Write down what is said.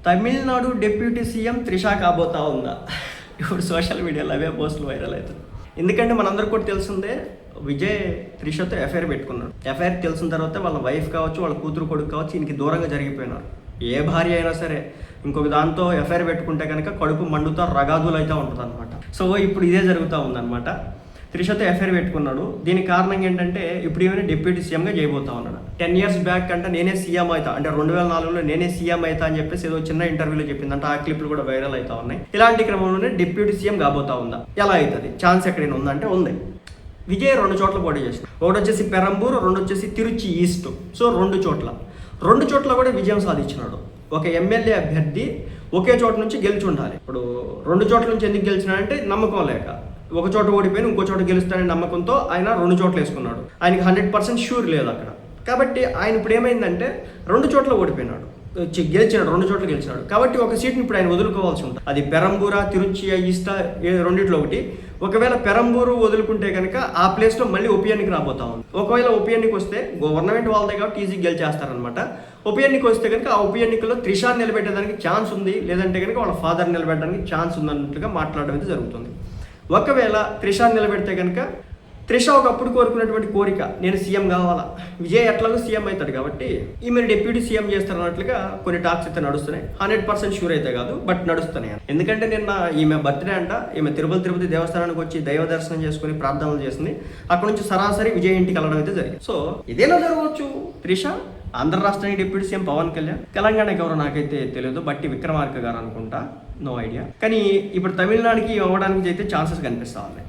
Tamil Nadu deputy CM Trisha కాబోతా ఉందా? ఇప్పుడు social మీడియాలో అవే పోస్టులు వైరల్ అవుతుంది. ఎందుకంటే మనందరికి కూడా తెలిసిందే, విజయ్ త్రిషతో ఎఫ్ఐఆర్ పెట్టుకున్నాడు. ఎఫ్ఐఆర్ తెలిసిన తర్వాత వాళ్ళ వైఫ్ కావచ్చు, వాళ్ళ కూతురు కొడుకు కావచ్చు, ఈయనకి దూరంగా జరిగిపోయినారు. ఏ భార్య అయినా సరే ఇంకొక దాంతో ఎఫ్ఐఆర్ పెట్టుకుంటే కనుక కడుపు మండుతా రగాదులు అయితే ఉంటుంది అనమాట. సో ఇప్పుడు ఇదే జరుగుతూ ఉందన్నమాట. త్రిషతో ఎఫ్ఐఆర్ పెట్టుకున్నాడు. దీనికి కారణం ఏంటంటే ఇప్పుడు ఈమె డిప్యూటీ సీఎంగా చేయబోతా ఉన్నాడు. 10 years బ్యాక్ అంటే నేనే సీఎం అవుతా, అంటే 2004లో నేనే సీఎం అవుతా అని చెప్పేసి ఏదో చిన్న ఇంటర్వ్యూలో చెప్పిందంటే ఆ క్లిప్లు కూడా వైరల్ అవుతా ఉన్నాయి. ఇలాంటి క్రమంలోనే డిప్యూటీ సీఎం కాబోతా ఉందా? ఎలా అవుతుంది? ఛాన్స్ ఎక్కడైనా ఉందంటే ఉంది. విజయ్ 2 చోట్ల పోటీ చేసిన, ఒకటి వచ్చేసి పెరంబూర్, 2 వచ్చేసి తిరుచి ఈస్ట్. సో 2 చోట్ల కూడా విజయం సాధించినాడు. ఒక ఎమ్మెల్యే అభ్యర్థి ఒకే చోట నుంచి గెలిచి ఉండాలి. ఇప్పుడు 2 చోట్ల నుంచి ఎందుకు గెలిచినాడంటే నమ్మకం లేక, ఒక చోట ఓడిపోయిన ఇంకో చోట గెలుస్తాడనే నమ్మకంతో ఆయన 2 చోట్ల వేసుకున్నాడు. ఆయనకి 100% షూర్ లేదు అక్కడ. కాబట్టి ఆయన ఇప్పుడు ఏమైందంటే 2 చోట్ల ఓడిపోయినాడు, గెలిచినాడు, 2 చోట్ల గెలిచినాడు. కాబట్టి ఒక సీట్ని ఇప్పుడు ఆయన వదులుకోవాల్సి ఉంటుంది. అది పెరంబూరా, తిరుచి ఈస్టా, రెండిట్లో ఒకటి. ఒకవేళ పెరంబూరు వదులుకుంటే కనుక ఆ ప్లేస్లో మళ్ళీ ఉప ఎన్నిక రాబోతా ఉంది. ఒకవేళ ఉప ఎన్నిక వస్తే గవర్నమెంట్ వాళ్ళదే కాబట్టి ఈజీ గెలిచేస్తారనమాట. ఉప ఎన్నిక వస్తే కనుక ఆ ఉప ఎన్నికల్లో త్రిషాని నిలబెట్టడానికి ఛాన్స్ ఉంది, లేదంటే కనుక వాళ్ళ ఫాదర్ నిలబెట్టడానికి ఛాన్స్ ఉందన్నట్టుగా మాట్లాడడం అయితే జరుగుతుంది. ఒకవేళ త్రిషాని నిలబెడితే కనుక త్రిష ఒకప్పుడు కోరుకున్నటువంటి కోరిక, నేను సీఎం కావాలా, విజయ్ ఎట్లాగో సీఎం అవుతాడు కాబట్టి ఈమె డిప్యూటీ సీఎం చేస్తారన్నట్లుగా కొన్ని టాక్స్ అయితే నడుస్తున్నాయి. 100% షూర్ అయితే కాదు, బట్ నడుస్తున్నాయి. ఎందుకంటే నిన్న ఈమె బర్త్డే అంట. ఈమె తిరుపతి దేవస్థానానికి వచ్చి దైవ దర్శనం చేసుకుని ప్రార్థనలు చేసింది. అక్కడ నుంచి సరాసరి విజయ్ ఇంటికి వెళ్ళడం అయితే జరిగింది. సో ఇదేనా జరగవచ్చు? త్రిష ఆంధ్ర రాష్ట్రానికి డిప్యూటీ సీఎం పవన్ కళ్యాణ్, తెలంగాణకి ఎవరో నాకైతే తెలియదు, బట్టి విక్రమార్క గారు అనుకుంటా, నో ఐడియా. కానీ ఇప్పుడు తమిళనాడుకి అవ్వడానికి అయితే ఛాన్సెస్ కనిపిస్తా ఉన్నాయి.